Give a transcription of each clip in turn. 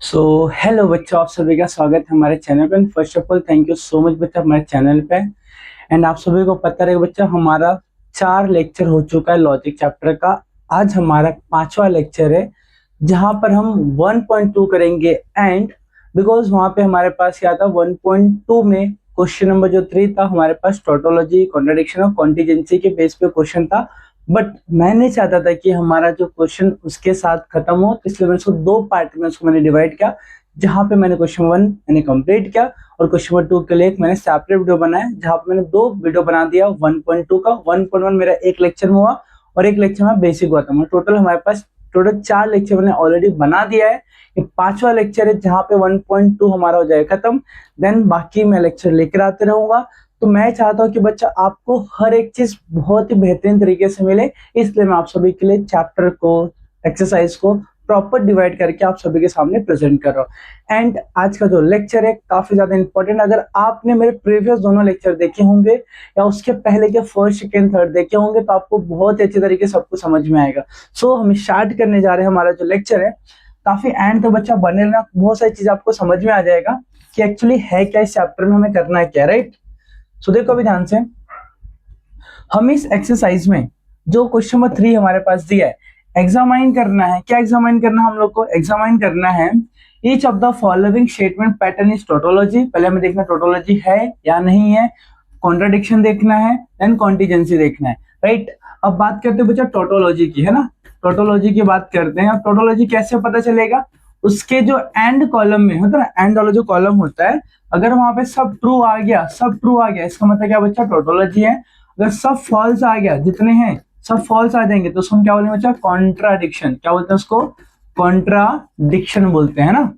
So hello बच्चों, आप सभी का स्वागत है हमारे चैनल पे। First of all thank you so much बच्चा हमारे चैनल पे। एंड आप सभी को पता रहेगा बच्चा, हमारा 4 लेक्चर हो चुका है लॉजिक चैप्टर का। आज हमारा 5वां लेक्चर है जहां पर हम 1.2 करेंगे। एंड बिकॉज वहां पे हमारे पास क्या था, 1.2 में क्वेश्चन नंबर जो 3 था हमारे पास टोटोलॉजी, कॉन्ट्रडिक्शन और कॉन्टिजेंसी के बेस पे क्वेश्चन था। बट मैंने चाहता था कि हमारा जो क्वेश्चन उसके साथ खत्म हो, तो इसलिए मैंने उसको 2 पार्ट में उसको मैंने डिवाइड किया। जहां पे मैंने क्वेश्चन 1 मैंने कंप्लीट किया और क्वेश्चन नंबर 2 के लिए एक मैंने सेपरेट वीडियो बनाया, जहां पे मैंने 2 वीडियो बना दिया 1.2 का। 1.1 मेरा एक लेक्चर में हुआ और एक लेक्चर में बेसिक हुआ था। मतलब टोटल हमारे पास टोटल 4 लेक्चर मैंने ऑलरेडी बना दिया है। ये 5वां लेक्चर है जहां पे 1.2 हमारा हो जाएगा खत्म। देन बाकी मैं लेक्चर लेकर आते रहूंगा। तो मैं चाहता हूँ कि बच्चा आपको हर एक चीज बहुत ही बेहतरीन तरीके से मिले, इसलिए मैं आप सभी के लिए चैप्टर को, एक्सरसाइज को प्रॉपर डिवाइड करके आप सभी के सामने प्रेजेंट कर रहा हूँ। एंड आज का जो लेक्चर है काफी ज्यादा इंपॉर्टेंट। अगर आपने मेरे प्रीवियस दोनों लेक्चर देखे होंगे या उसके पहले के फर्स्ट सेकेंड थर्ड देखे होंगे तो आपको बहुत अच्छे तरीके से सबको समझ में आएगा। सो हम स्टार्ट करने जा रहे हैं। हमारा जो लेक्चर है काफी एंड तो बच्चा बने रहना, बहुत सारी चीज आपको समझ में आ जाएगा कि एक्चुअली है क्या, इस चैप्टर में हमें करना है क्या, राइट। सो देखो अभी ध्यान से, हम इस एक्सरसाइज में जो क्वेश्चन नंबर 3 हमारे पास दिया है, एग्जामाइन करना है। क्या एग्जामाइन करना है हम लोग को? एग्जामाइन करना है each of the following statement pattern is tautology. पहले हमें देखना टोटोलॉजी है या नहीं है, कॉन्ट्रडिक्शन देखना है, देन कॉन्टिजेंसी देखना है, राइट। अब बात करते हैं बच्चा टोटोलॉजी की, है ना। टोटोलॉजी की बात करते हैं। अब टोटोलॉजी कैसे पता चलेगा? उसके जो एंड कॉलम में होता है ना, एंड वाला जो कॉलम होता है, अगर वहां पे सब ट्रू आ गया, सब ट्रू आ गया, इसका मतलब क्या बच्चा? टोटोलॉजी है। अगर सब फॉल्स आ गया, जितने हैं सब फॉल्स आ जाएंगे, तो उसको हम क्या बोलेंगे बच्चा? कॉन्ट्राडिक्शन। क्या बोलते हैं उसको? कॉन्ट्राडिक्शन बोलते हैं ना।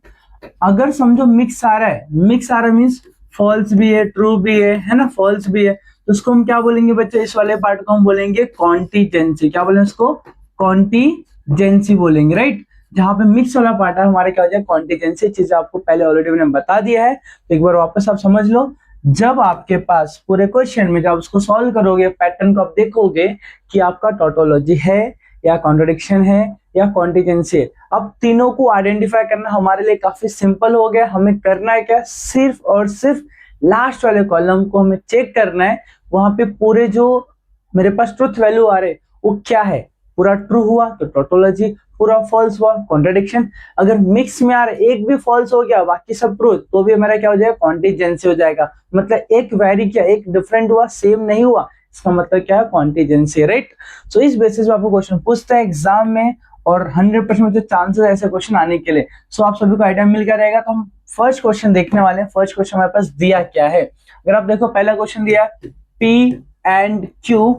अगर समझो मिक्स आ रहा है, मिक्स आ रहा है मीन्स फॉल्स भी है ट्रू भी है ना, फॉल्स भी है, तो उसको हम क्या बोलेंगे बच्चे? इस वाले पार्ट को हम बोलेंगे कॉन्टीजेंसी। क्या बोलेंगे उसको? कॉन्टीजेंसी बोलेंगे, राइट। जहां पे मिक्स वाला पार्ट है हमारे क्या हो जाए? कॉन्टीजेंसी। चीज आपको पहले ऑलरेडी मैंने बता दिया है, तो एक बार वापस आप समझ लो। जब आपके पास पूरे क्वेश्चन में जब उसको सॉल्व करोगे, पैटर्न को आप देखोगे कि आपका टोटोलॉजी है या कॉन्ट्रडिक्शन है या कॉन्टिजेंसी है। अब तीनों को आइडेंटिफाई करना हमारे लिए काफी सिंपल हो गया। हमें करना है क्या? सिर्फ और सिर्फ लास्ट वाले कॉलम को हमें चेक करना है। वहां पे पूरे जो मेरे पास ट्रुथ वैल्यू आ रहे वो क्या है। पूरा ट्रू हुआ तो टोटोलॉजी, पूरा फॉल्स हुआ कॉन्ट्रडिक्शन। अगर मिक्स में आ रहा एक भी फॉल्स हो गया बाकी सब ट्रू, तो भी हमारा क्या हो जाएगा? कॉन्टिजेंसी हो जाएगा। मतलब एक वेरी किया, एक डिफरेंट हुआ, सेम नहीं हुआ, इसका मतलब क्या है? Contingency, right. सो इस बेसिस पे आपको क्वेश्चन पूछता है एग्जाम में, और 100% चांसेस ऐसे क्वेश्चन आने के लिए। सो आप सभी को आइडिया मिल गया रहेगा। तो हम फर्स्ट क्वेश्चन देखने वाले हैं। फर्स्ट क्वेश्चन हमारे पास दिया क्या है? अगर आप देखो पहला क्वेश्चन दिया है P and Q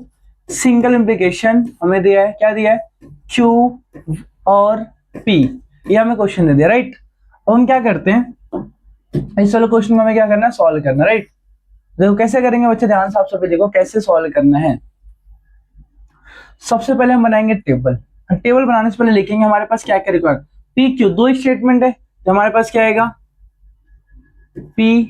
single implication, हमें दिया है क्या? दिया है Q और P, ये हमें क्वेश्चन दे दिया, राइट। अब हम क्या करते हैं, इस वाले क्वेश्चन में हमें क्या करना है? सॉल्व करना, राइट। देखो कैसे करेंगे बच्चे, ध्यान से आप सभी देखो कैसे सॉल्व करना है। सबसे पहले हम बनाएंगे टेबल। टेबल बनाने से पहले लिखेंगे हमारे पास क्या क्या रिक्वायर्ड। पी क्यू दो स्टेटमेंट है, तो हमारे पास क्या आएगा? पी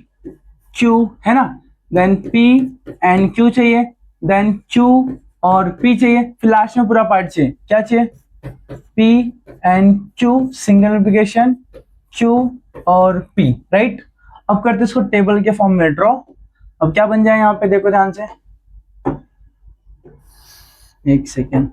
क्यू, है ना। देन पी एंड क्यू चाहिए, देन क्यू और पी चाहिए, फिर लास्ट में पूरा पार्ट चाहिए। क्या चाहिए? P and Q single application, Q और पी, राइट। अब करते इसको टेबल के फॉर्म में ड्रॉ। अब क्या बन जाए यहाँ पे, देखो ध्यान से, एक सेकेंड।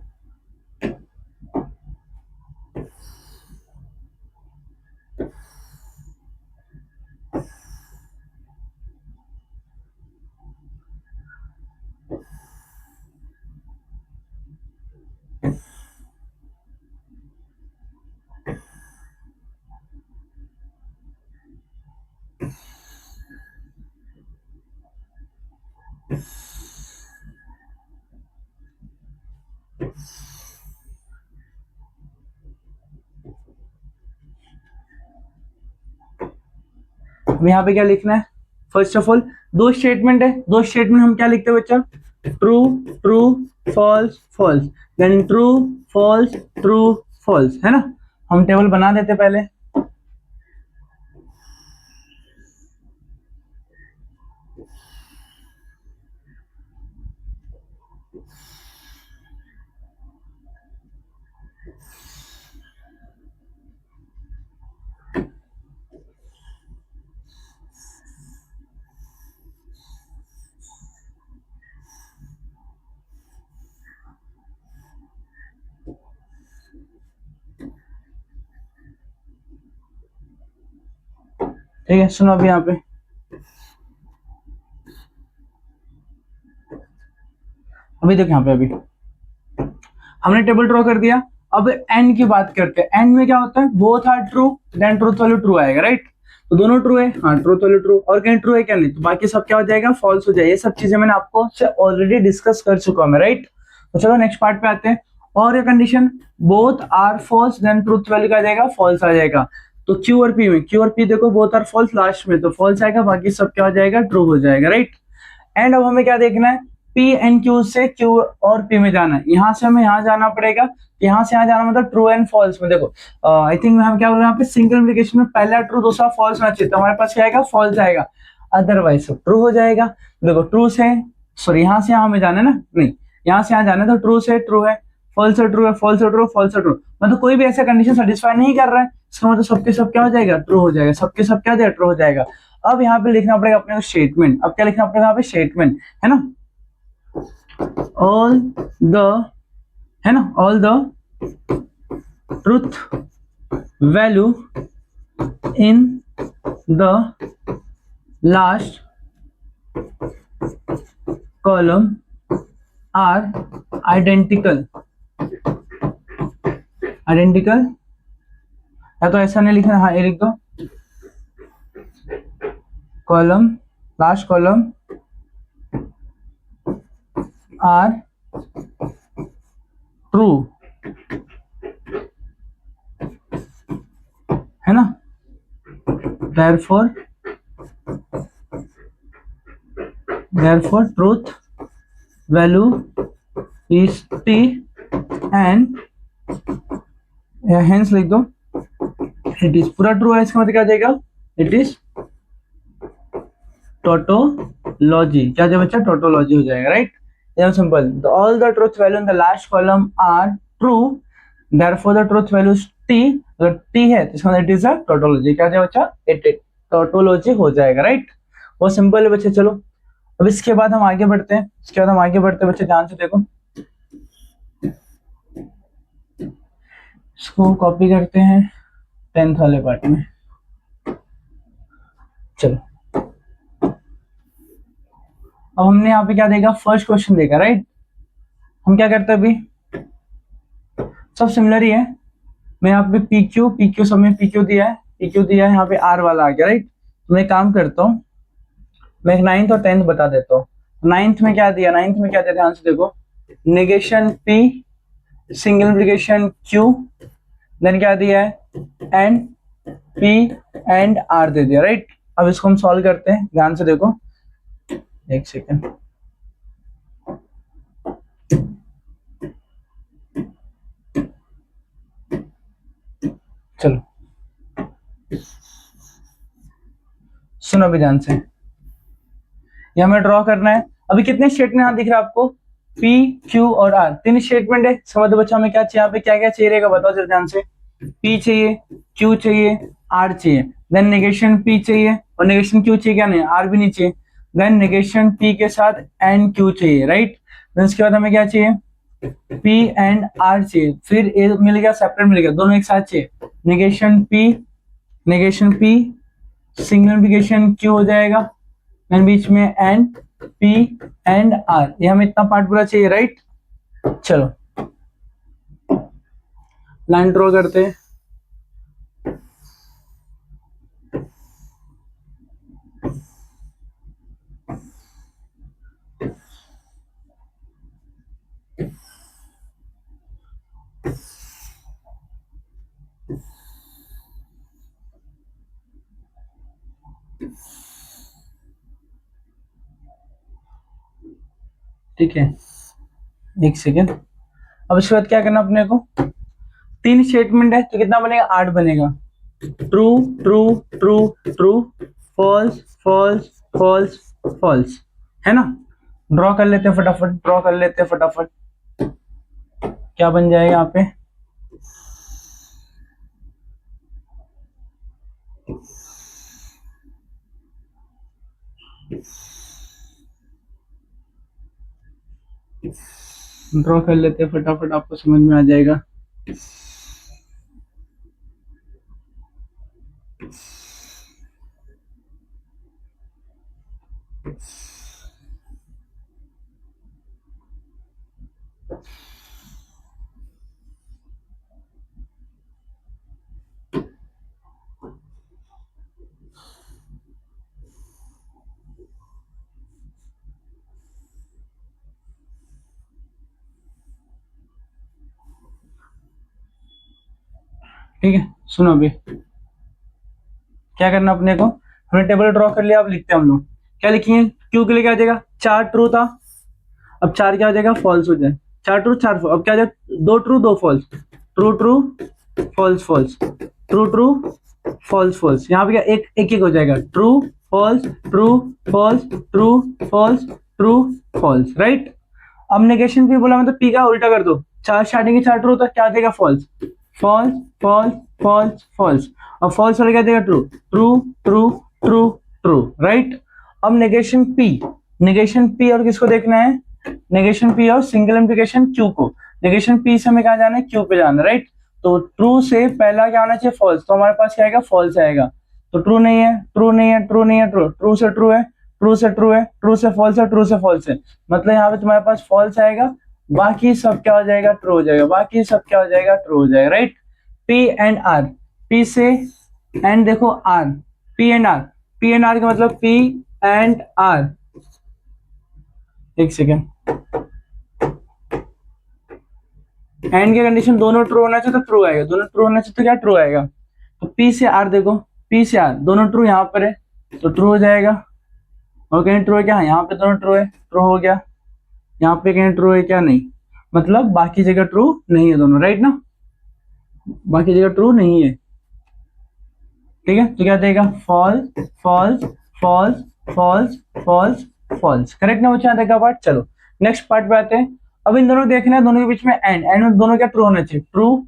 अब यहाँ पे क्या लिखना है? फर्स्ट ऑफ ऑल दो स्टेटमेंट है, दो स्टेटमेंट हम क्या लिखते हैं बच्चा? True true false false, then true false true false, है ना। हम टेबल बना देते पहले। ठीक है, सुनो अभी यहाँ पे अभी देखो यहाँ पे अभी हमने टेबल ड्रॉ कर दिया। अब एन की बात करते हैं। एन में क्या होता है, both are true, then truth value true आएगा, राइट। तो दोनों ट्रू है, हाँ ट्रूथ वैल्यू ट्रू, और कहीं ट्रू है क्या, नहीं, तो बाकी सब क्या हो जाएगा, फॉल्स हो जाएगा। ये सब चीजें मैंने आपको ऑलरेडी डिस्कस कर चुका हूं, राइट। तो चलो नेक्स्ट पार्ट पे आते हैं। और ये condition both are false, then truth value क्या आ जाएगा, फॉल्स आ जाएगा। तो क्यू और पी में, क्यू और पी देखो बोथ आर फॉल्स लास्ट में, तो फॉल्स आएगा, बाकी सब क्या हो जाएगा, ट्रू हो जाएगा, राइट। एंड अब हमें क्या देखना है, पी एंड क्यू से क्यू और पी में जाना है। यहाँ से हमें यहाँ जाना पड़ेगा, यहाँ से यहाँ जाना मतलब ट्रू एंड फॉल्स में। देखो आई थिंक हम क्या बोल रहे हैं यहाँ पे, सिंगल इंप्लीकेशन में पहला ट्रू दूसरा फॉल्स होना चाहिए, तो हमारे पास क्या आएगा, फॉल्स आएगा, अदरवाइज सब ट्रू हो जाएगा। देखो ट्रू से, सॉरी यहाँ से यहाँ हमें जाना है ना, नहीं यहाँ से यहाँ जाना है, तो ट्रू से ट्रू है, फॉल्स से ट्रू है, फॉल्स से ट्रू, फॉल्स से ट्रू, मतलब कोई भी ऐसा कंडीशन सेटिस्फाई नहीं कर रहा है, इसका मतलब सबके सब क्या हो जाएगा, ट्रू हो जाएगा, सबके सब क्या हो जाएगा, ट्रू हो जाएगा। अब यहाँ पे लिखना पड़ेगा अपने को स्टेटमेंट। अब क्या लिखना पड़ेगा यहाँ पे, स्टेटमेंट, है ना। ऑल द, है ना, all the truth value in the last column are identical, identical, या तो ऐसा नहीं लिखना, हाँ ये लिख दो, column, last column are true, है ना। therefore truth value is t and hence लिख दो it is, पूरा ट्रू है, इसका मतलब क्या आ जाएगा, इट इज टोटोलॉजी, क्या जो बच्चा, टोटोलॉजी हो जाएगा, राइट। एकदम simple. All the truth value in the last column are true, therefore the truth value is T, अगर टी है तो इसका मतलब इट इज अ टोटोलॉजी, क्या है बच्चा, इट टोटोलॉजी हो जाएगा, राइट। बहुत सिंपल है बच्चे। चलो अब इसके बाद हम आगे बढ़ते हैं, इसके बाद हम आगे बढ़ते हैं बच्चे, ध्यान से देखो, इसको कॉपी करते हैं 10th वाले पार्ट में। चलो अब हमने यहाँ पे क्या देखा, फर्स्ट क्वेश्चन देखा, राइट। हम क्या करते हैं अभी, सब सिमिलर ही है। मैं यहाँ पे पी क्यू सब में पी क्यू दिया है, यहाँ पे आर वाला आ गया, राइट। तो मैं काम करता हूँ, मैं एक 9th और 10th बता देता हूँ। 9th में क्या दिया, 9th में क्या दिया, ध्यान से देखो, negation P, single implication Q, then क्या दिया है, एंड पी एंड आर दे दिया, राइट। अब इसको हम सॉल्व करते हैं, ध्यान से देखो, एक सेकेंड, चलो सुनो अभी ध्यान से, ये हमें ड्रॉ करना है। अभी कितने स्टेटमेंट यहाँ दिख रहा है आपको, पी क्यू और आर, 3 स्टेटमेंट है। समझ दो बच्चा, हमें क्या चाहिए यहाँ पे, क्या क्या चाहिए रहेगा, बताओ जरा ध्यान से। पी चाहिए, क्यू चाहिए, आर चाहिए, देन नेगेशन पी चाहिए और नेगेशन क्यू चाहिए, क्या नहीं, आर भी नहीं चाहिए, देन नेगेशन पी के साथ एंड क्यू चाहिए, राइट। देन उसके बाद हमें क्या चाहिए, पी एंड आर चाहिए, फिर ए मिल गया, सेपरेट मिल गया, दोनों एक साथ चाहिए, negation P single implication Q हो जाएगा, देन बीच में एंड पी एंड आर, ये हमें इतना पार्ट पूरा चाहिए, राइट। चलो लाइन ड्रॉ करते हैं। ठीक है, एक सेकेंड। अब इसके बाद क्या करना अपने को, 3 स्टेटमेंट है तो कितना बनेगा, 8 बनेगा। True true true true, false false false false, है ना। ड्रॉ कर लेते हैं फटाफट, ड्रॉ कर लेते हैं फटाफट, क्या बन जाएगा यहाँ पे, ड्रॉ कर लेते हैं फटाफट, आपको समझ में आ जाएगा। ठीक है, सुनो अभी क्या करना अपने को, हमने टेबल ड्रॉ कर लिया, अब लिखते हैं हम लोग। क्या लिखेंगे, क्यू के लिए क्या आ जाएगा, 4 ट्रू था, अब 4 क्या हो जाएगा, फॉल्स हो जाए। 4 ट्रू 4 false, अब क्या आ जाए, 2 true 2 false, true true false false, true true false false. यहाँ पे क्या एक एक एक हो जाएगा, true false true false true false true false, right. अब नेगेशन पी बोला, मतलब पी का उल्टा कर दो, 4 स्टार्टिंग के 4 ट्रू तो क्या आ जाएगा, false false false false false, और फॉल्स वाला क्या देगा, true true true true true, right. अब नेगेशन पी और किसको देखना है, नेगेशन पी और सिंगल इंप्लीकेशन क्यू को। नेगेशन पी से हमें कहा जाना है, क्यू पे जाना, राइट। तो ट्रू से पहला क्या आना चाहिए, फॉल्स, तो हमारे पास क्या आएगा, फॉल्स आएगा। तो ट्रू नहीं है, ट्रू नहीं है, ट्रू नहीं है, ट्रू, ट्रू से ट्रू है, ट्रू से ट्रू है, ट्रू से फॉल्स है, ट्रू से फॉल्स है, मतलब यहाँ पे तुम्हारे पास फॉल्स आएगा, बाकी सब क्या हो जाएगा, ट्रू हो जाएगा, बाकी सब क्या हो जाएगा, ट्रू हो जाएगा, right. P and R, P से एंड देखो R, P and R, P and R का मतलब पी एंड आर, एक सेकेंड, एंड की कंडीशन दोनों ट्रू होना चाहिए तो ट्रू आएगा, दोनों ट्रू होना चाहिए तो क्या ट्रू आएगा। तो पी से आर देखो, पी से आर दोनों ट्रू यहाँ पर है तो ट्रू हो जाएगा, और कहीं ट्रू है क्या, यहाँ पे दोनों ट्रू है, ट्रू हो गया, यहाँ पे कहीं ट्रू है क्या, नहीं, मतलब बाकी जगह ट्रू नहीं है दोनों, राइट ना, बाकी जगह ट्रू नहीं है, ठीक है। तो क्या देगा, false false false false false false, correct ना बच्चा, देखा पार्ट। चलो नेक्स्ट पार्ट पे आते हैं। अब इन दोनों को देखना है, दोनों के बीच में एंड में दोनों क्या ट्रू होना चाहिए, ट्रू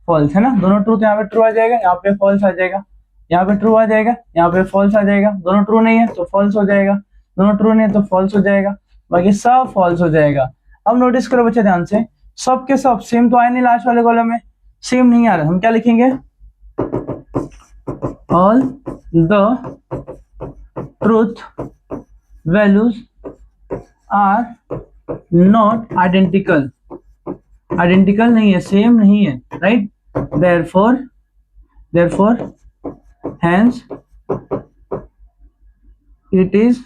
फॉल्स है ना, दोनों ट्रू, तो यहाँ पे ट्रू आ जाएगा, यहाँ पे फॉल्स आ जाएगा, यहाँ पे ट्रू आ जाएगा, यहाँ पे फॉल्स आ जाएगा, दोनों ट्रू नहीं है तो फॉल्स हो जाएगा, दोनों ट्रू नहीं है तो फॉल्स हो जाएगा, बाकी सब फॉल्स हो जाएगा। अब नोटिस करो बच्चे ध्यान से, सब के सब सेम तो आए नहीं, लास्ट वाले कॉलम में सेम नहीं आ रहा, हम क्या लिखेंगे, all the truth values are not identical, identical नहीं है, सेम नहीं है, right. therefore hence it is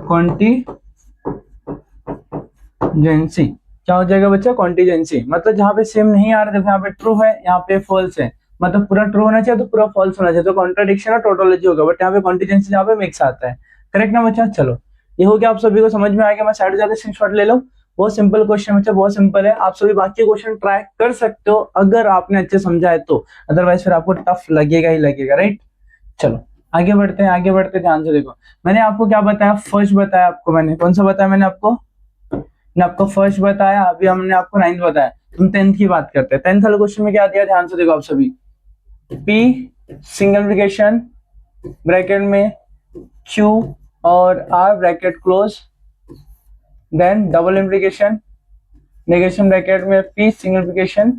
contingency. क्या हो जाएगा बच्चा, कॉन्टिजेंसी, मतलब जहां पे सेम नहीं आ रहा, देखो यहाँ पे ट्रू है, यहाँ पे फॉल्स है, मतलब पूरा ट्रू होना चाहिए तो पूरा फॉल्स होना चाहिए, तो कॉन्ट्राडिक्शन और टोटोलॉजी होगा, बट यहाँ पे कॉन्टिजेंसी जहाँ पे मिक्स आता है, करेक्ट ना बच्चा। चलो ये हो गया, आप सभी को समझ में आ गया, मैं साइड जाकर स्क्रीनशॉट ले लो, बहुत सिंपल क्वेश्चन बच्चा, बहुत सिंपल है, आप सभी बाकी क्वेश्चन ट्राई कर सकते हो अगर आपने अच्छे समझा है तो, अदरवाइज फिर आपको टफ लगेगा ही लगेगा, राइट। चलो आगे बढ़ते हैं, आगे बढ़ते ध्यान से देखो, मैंने आपको क्या बताया, फर्स्ट बताया आपको, मैंने कौन सा बताया, मैंने आपको फर्स्ट बताया, अभी हमने आपको 9th बताया, हम 10th की बात करते हैं। 10th वाले क्वेश्चन में क्या दिया, ध्यान से देखो आप सभी, P सिंगल इंप्लीकेशन ब्रैकेट में Q और R bracket close, then double implication negation bracket में P सिंगल इंप्लीकेशन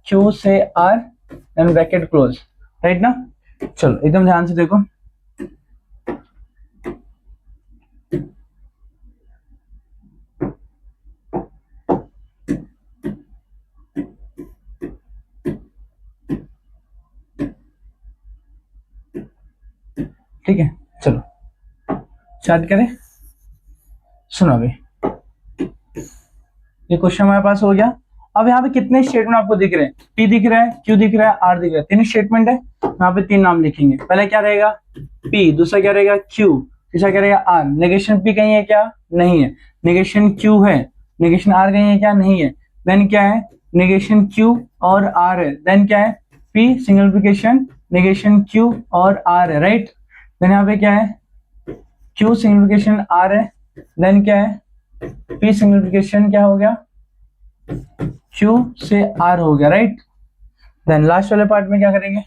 Q से R then bracket close, right ना। चलो एकदम ध्यान से देखो, ठीक है। चलो स्टार्ट करें, सुनो अभी ये क्वेश्चन हमारे पास हो गया। अब यहाँ पे कितने स्टेटमेंट आपको दिख रहे हैं, P दिख रहा है, Q दिख रहा है, R दिख रहा है, 3 स्टेटमेंट है, यहाँ पे 3 नाम लिखेंगे, पहला क्या रहेगा P, दूसरा क्या रहेगा Q, तीसरा क्या रहेगा R। नेगेशन P कहीं है क्या, नहीं है, नेगेशन Q है, नेगेशन R कहीं है क्या, नहीं है, देन क्या है, नेगेशन Q और R है, देन क्या है P सिंगलिफिकेशन नेगेशन Q और R है, राइट। देन यहाँ पे क्या है, Q सिंगलिफिकेशन R है, देन क्या है P सिंगलिफिकेशन क्या हो गया, Q से R हो गया, राइट। देन लास्ट वाले पार्ट में क्या करेंगे,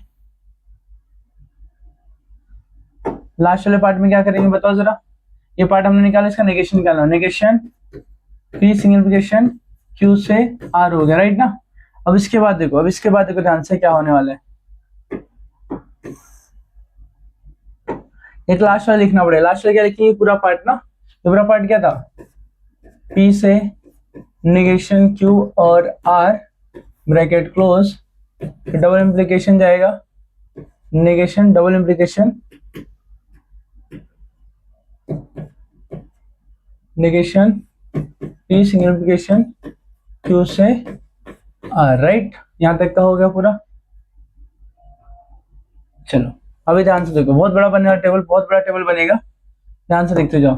लास्ट वाले पार्ट में क्या करेंगे बताओ जरा, ये पार्ट हमने निकाला, इसका नेगेशन निकालना, नेगेशन P सिंगलिफिकेशन Q से R हो गया, राइट ना। अब इसके बाद देखो, अब इसके बाद देखो ध्यान से क्या होने वाला है, एक लास्ट वाला लिखना पड़ेगा। लास्ट वाला क्या लिखेंगे, पूरा पार्ट ना, तो पूरा पार्ट क्या था, पी से नेगेशन क्यू और R bracket close, double implication जाएगा, negation double implication, negation P single implication Q से आर, राइट। यहां तक का हो गया पूरा। चलो अभी ध्यान से देखो, बहुत बड़ा बनने वाला टेबल, बहुत बड़ा टेबल बनेगा, ध्यान से देखते जाओ,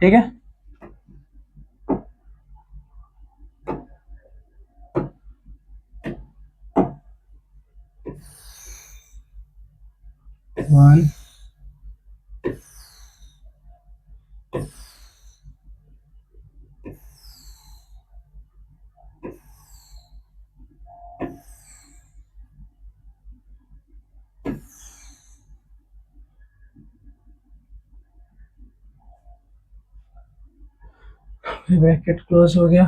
ठीक है। वन, ब्रैकेट क्लोज हो गया,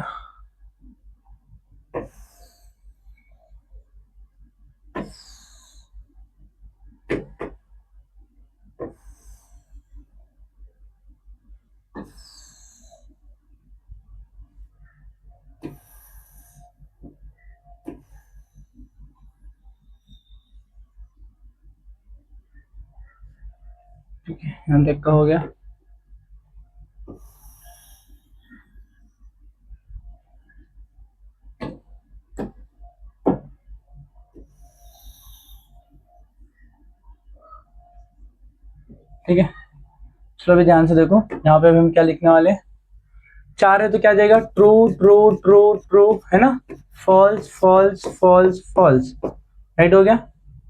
ठीक है, यहां तक का हो गया। ठीक है, चलो अभी ध्यान से देखो, यहाँ पे अभी हम क्या लिखने वाले, 4 है तो क्या जाएगा, ट्रू ट्रू ट्रू ट्रू, है ना, false false false false, right हो गया।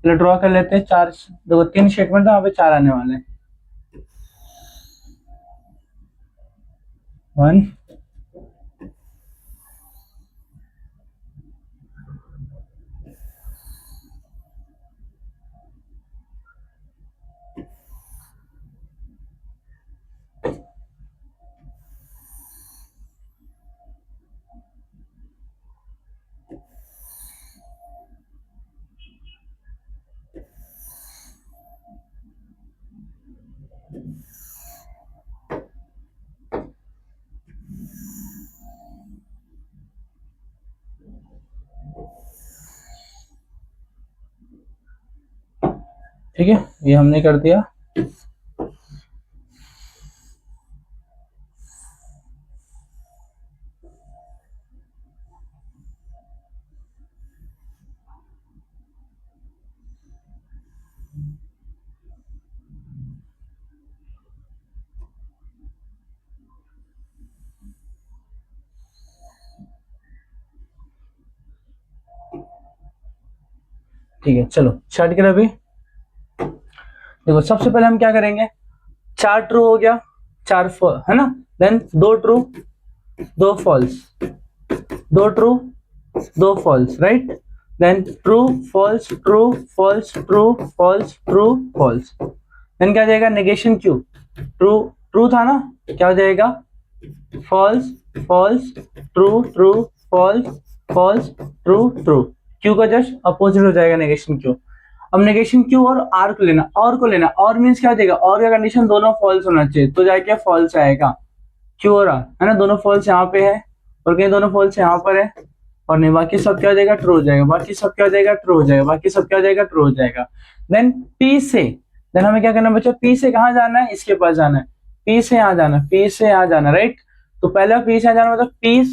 चलो ड्रॉ कर लेते हैं, 4 देखो 3 स्टेटमेंट, यहाँ पे 4 आने वाले हैं। 1, ठीक है, ये हमने कर दिया। ठीक है, चलो स्टार्ट करें अभी। देखो सबसे पहले हम क्या करेंगे, 4 ट्रू हो गया, 4 है ना, then 2 true 2 false, 2 true 2 false, right, then true false true false true false true false, then क्या जाएगा, नेगेशन क्यू, ट्रू ट्रू था ना, क्या हो जाएगा, false false true true false false true true, Q का जस्ट अपोजिट हो जाएगा नेगेशन क्यू। अब नेगेशन क्यू और आर को लेना, और को लेना, और मीन्स क्या देगा, और का कंडीशन दोनों फॉल्स होना चाहिए, तो जाके फॉल्स आएगा, क्यू और आर, है ना, दोनों फॉल्स यहाँ पे है, और कहीं दोनों फॉल्स यहाँ पर है, और नहीं, बाकी सब क्या हो जाएगा, ट्रू हो जाएगा, बाकी सब क्या हो जाएगा, ट्रू हो जाएगा, बाकी सब क्या हो जाएगा, ट्रू हो जाएगा। देन पी से, देन हमें क्या करना बच्चा, पी से कहाँ जाना है, इसके पास जाना है, पी से यहाँ जाना, पी से यहाँ जाना, राइट। तो पहले पी से यहाँ जाना, मतलब पी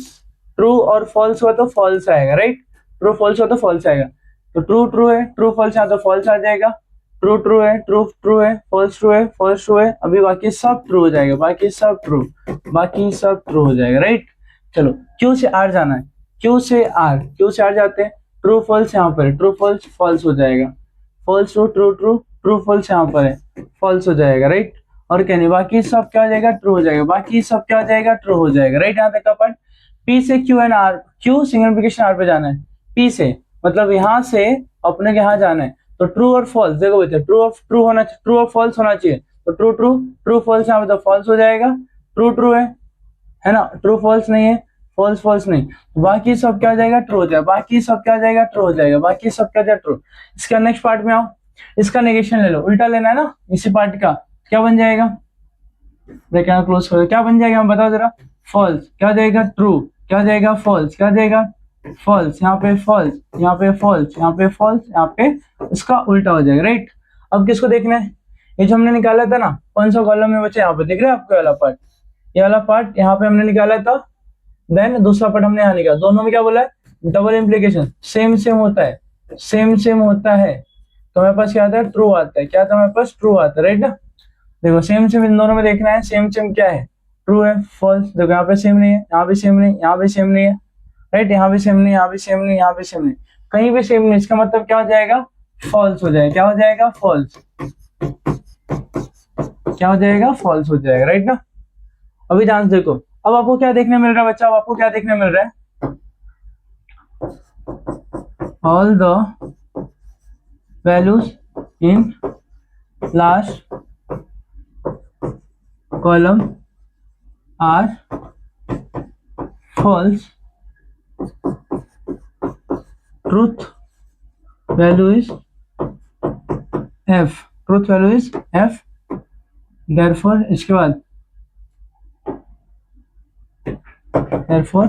ट्रू और फॉल्स हुआ तो फॉल्स आएगा, राइट, ट्रू फॉल्स हुआ तो फॉल्स आएगा, तो ट्रू ट्रू है, ट्रू फॉल्स यहाँ तो फॉल्स आ जाएगा, ट्रू ट्रू है, ट्रू ट्रू है, फॉल्स ट्रू है, फॉल्स ट्रू है, अभी बाकी सब ट्रू हो जाएगा, बाकी सब ट्रू, बाकी सब ट्रू हो जाएगा, राइट। चलो क्यू से आर जाना है, क्यू से आर, क्यू से आर जाते हैं, ट्रू फॉल्स यहाँ पर है, ट्रू फॉल्स फॉल्स हो जाएगा, false true true true true false यहाँ पर है, फॉल्स हो जाएगा, राइट, और क्या नहीं, बाकी सब क्या हो जाएगा, ट्रू हो जाएगा, बाकी सब क्या हो जाएगा, ट्रू हो जाएगा, राइट। यहाँ तक का पॉइंट। पी से Q and R, Q signification R पे जाना है, पी से मतलब यहाँ से अपने के यहाँ जाना है, तो ट्रू और फॉल्स, देखो बच्चे, ट्रू और ट्रू होना चाहिए, ट्रू और फॉल्स होना चाहिए, तो ट्रू ट्रू ट्रू फॉल्स यहाँ पे तो फॉल्स हो जाएगा, ट्रू ट्रू है ना, ट्रू फॉल्स नहीं है, फॉल्स फॉल्स नहीं, तो बाकी सब क्या हो जाएगा, ट्रू हो जाएगा, बाकी सब क्या हो जाएगा, ट्रू हो जाएगा, बाकी सब क्या हो जाएगा, ट्रू। इसका नेक्स्ट पार्ट में आओ, इसका नेगेशन ले लो, उल्टा लेना है ना इसी पार्ट का, क्या बन जाएगा, ब्रैकेट क्लोज करो, क्या बन जाएगा बताओ जरा, फॉल्स, क्या हो जाएगा ट्रू, क्या हो जाएगा फॉल्स, क्या हो जाएगा फॉल्स, यहाँ पे फॉल्स, यहाँ पे फॉल्स, यहाँ पे फॉल्स, यहाँ पे इसका उल्टा हो जाएगा, राइट। अब किसको देखना है, ये जो हमने निकाला था ना कौन सा कॉलम में बच्चे, यहाँ पे दिख रहा है आपको वाला पार्ट, ये वाला पार्ट यहाँ पे हमने निकाला था, देन दूसरा पार्ट हमने यहाँ निकाला, दोनों में क्या बोला है डबल इम्प्लीकेशन, सेम सेम होता है, सेम सेम होता है, तो हमारे पास क्या आता है ट्रू आता है, क्या आता है हमारे पास ट्रू आता है, राइट ना। देखो सेम सेम इन दोनों में देखना है, सेम सेम क्या है ट्रू है फॉल्स, देखो यहाँ पे सेम नहीं है, यहाँ पे सेम नहीं, यहाँ पे सेम नहीं है, राइट, यहाँ भी सेम नहीं, यहाँ भी सेम नहीं, यहाँ भी सेम नहीं, कहीं भी सेम नहीं, इसका मतलब क्या हो जाएगा फॉल्स हो जाएगा, क्या हो जाएगा फॉल्स, क्या हो जाएगा फॉल्स हो जाएगा, राइट ना। अभी ध्यान से देखो, अब आपको क्या देखने मिल रहा है बच्चा, अब आपको क्या देखने मिल रहा है, all the values in last column are false, truth value is F, truth value is F, therefore इसके बाद देयरफॉर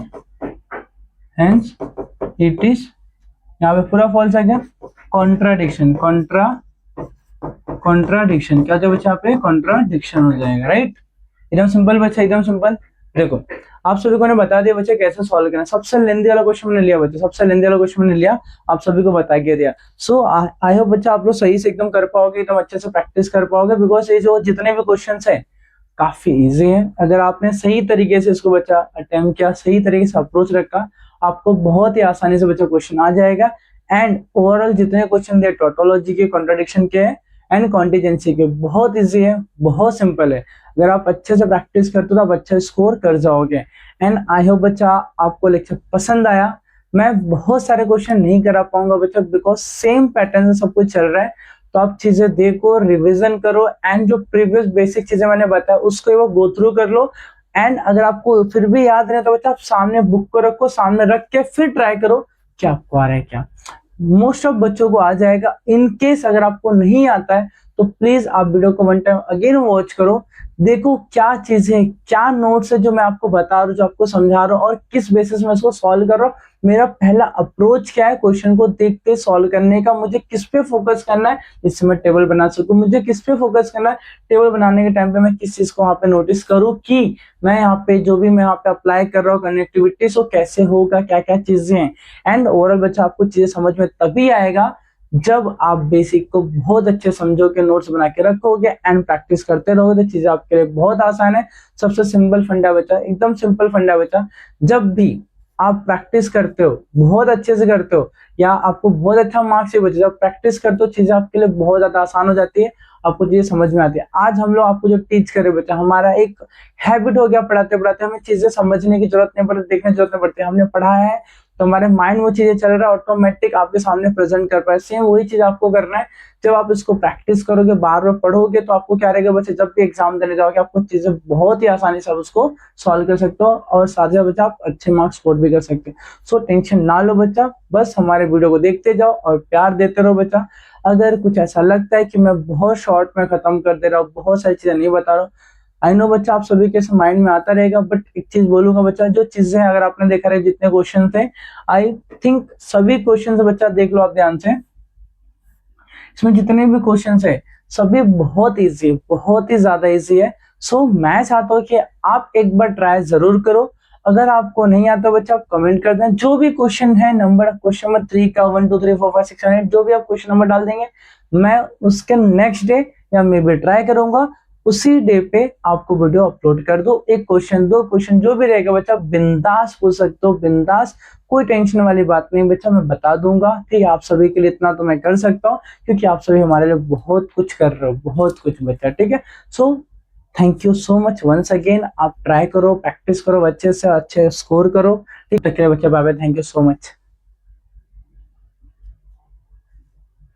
हेंस इट इज, यहाँ पे पूरा फॉल्स है क्या, कॉन्ट्राडिक्शन, कॉन्ट्राडिक्शन क्या जो बच्चा यहाँ पे कॉन्ट्राडिक्शन हो जाएगा, राइट। एकदम सिंपल बच्चा, एकदम सिंपल। देखो आप सभी को ने बता दिया बच्चे कैसे सॉल्व करना है, सबसे लेंथी वाला क्वेश्चन मैंने लिया बच्चे, सबसे लेंथी वाला क्वेश्चन मैंने लिया, आप सभी को बता के दिया। सो आई होप बच्चा आप लोग सही से एकदम कर पाओगे, एकदम अच्छे से प्रैक्टिस कर पाओगे, बिकॉज ये जो जितने भी क्वेश्चन है काफी इजी है, अगर आपने सही तरीके से इसको बच्चा अटेम्प्ट किया, सही तरीके से अप्रोच रखा, आपको बहुत ही आसानी से बच्चा क्वेश्चन आ जाएगा। एंड ओवरऑल जितने क्वेश्चन दिए टोटोलॉजी के, कॉन्ट्रडिक्शन के एंड कॉन्टिजेंसी के, बहुत इजी है, बहुत सिंपल है, अगर आप अच्छे से प्रैक्टिस करते हो तो आप अच्छा स्कोर कर जाओगे। एंड आई होप बच्चा आपको लेक्चर पसंद आया। मैं बहुत सारे क्वेश्चन नहीं करा पाऊंगा बच्चा, बिकॉज सेम पैटर्न से सब कुछ चल रहा है, तो आप चीजें देखो, रिवीजन करो, एंड जो प्रीवियस बेसिक चीजें मैंने बताया उसको वो गो थ्रू कर लो। एंड अगर आपको फिर भी याद नहीं तो बच्चा आप सामने बुक को रखो, सामने रख के फिर ट्राई करो क्या आपको आ रहा है क्या। मोस्ट ऑफ बच्चों को आ जाएगा। इन केस अगर आपको नहीं आता है तो प्लीज आप वीडियो को वन टाइम अगेन वॉच करो, देखो क्या चीजें, क्या नोट्स है जो मैं आपको बता रहा हूँ, जो आपको समझा रहा हूँ, और किस बेसिस में इसको सॉल्व कर रहा हूँ, मेरा पहला अप्रोच क्या है क्वेश्चन को देखते सॉल्व करने का, मुझे किस पे फोकस करना है जिससे मैं टेबल बना सकूं, मुझे किस पे फोकस करना है टेबल बनाने के टाइम पे मैं किस चीज को वहां पे नोटिस करूं कि मैं यहाँ पे जो भी मैं यहाँ पे अप्लाई कर रहा हूँ कनेक्टिविटी, सो कैसे होगा, क्या क्या चीजें हैं। एंड ओवरऑल बच्चा आपको चीजें समझ में तभी आएगा जब आप बेसिक को बहुत अच्छे समझोगे, नोट्स बना के रखोगे एंड प्रैक्टिस करते रहोगे, तो चीजें आपके लिए बहुत आसान है। सबसे सिंपल फंडा बचा, एकदम सिंपल फंडा बचा, जब भी आप प्रैक्टिस करते हो, बहुत अच्छे से करते हो, या आपको बहुत अच्छा मार्क्स बचे, जब प्रैक्टिस करते हो चीजें आपके लिए बहुत ज्यादा आसान हो जाती है, आपको चीजें समझ में आती है। आज हम लोग आपको जो टीच करे बच्चा, हमारा एक हैबिट हो गया, पढ़ाते पढ़ाते हमें चीजें समझने की जरूरत नहीं पड़ती, देखने की जरूरत नहीं पड़ती, हमने पढ़ा है तो हमारे माइंड वो चीजें चल रहा है, ऑटोमेटिक आपके सामने प्रेजेंट कर पाए। सेम वही चीज आपको करना है, जब आप इसको प्रैक्टिस करोगे, बार बार पढ़ोगे, तो आपको क्या रहेगा बच्चे, जब भी एग्जाम देने जाओगे आपको चीजें बहुत ही आसानी से आप उसको सॉल्व कर सकते हो, और साथ ही बच्चा आप अच्छे मार्क्स स्कोर भी कर सकते हो। सो टेंशन ना लो बच्चा, बस हमारे वीडियो को देखते जाओ और प्यार देते रहो बच्चा। अगर कुछ ऐसा लगता है कि मैं बहुत शॉर्ट में खत्म कर दे रहा हूँ, बहुत सारी चीजें नहीं बता रहा हूँ, आई नो बच्चा आप सभी के माइंड में आता रहेगा, बट एक चीज बोलूंगा बच्चा, जो चीजें अगर आपने देखा रहे जितने क्वेश्चन थे, आई थिंक सभी क्वेश्चन से बच्चा देख लो आप ध्यान से, इसमें जितने भी क्वेश्चन है सभी बहुत इजी, बहुत ही ज्यादा इजी है। सो मैं चाहता हूँ कि आप एक बार ट्राई जरूर करो। अगर आपको नहीं आता बच्चा आप कमेंट कर दें, जो भी क्वेश्चन है नंबर, क्वेश्चन नंबर 3 का 1 2 3 4 5 6 7 8, जो भी आप क्वेश्चन नंबर डाल देंगे, मैं उसके नेक्स्ट डे या मे बी ट्राई करूंगा उसी डे पे आपको वीडियो अपलोड कर दो। एक क्वेश्चन, दो क्वेश्चन, जो भी रहेगा बच्चा बिंदास पूछ सकते हो, बिंदास, कोई टेंशन वाली बात नहीं बच्चा, मैं बता दूंगा। ठीक है, आप सभी के लिए इतना तो मैं कर सकता हूँ, क्योंकि आप सभी हमारे लिए बहुत कुछ कर रहे हो, बहुत कुछ बच्चा। ठीक है, so thank you so much once again. आप ट्राई करो, प्रैक्टिस करो अच्छे से, अच्छे स्कोर करो। ठीक है बच्चा, bye bye, thank you so much.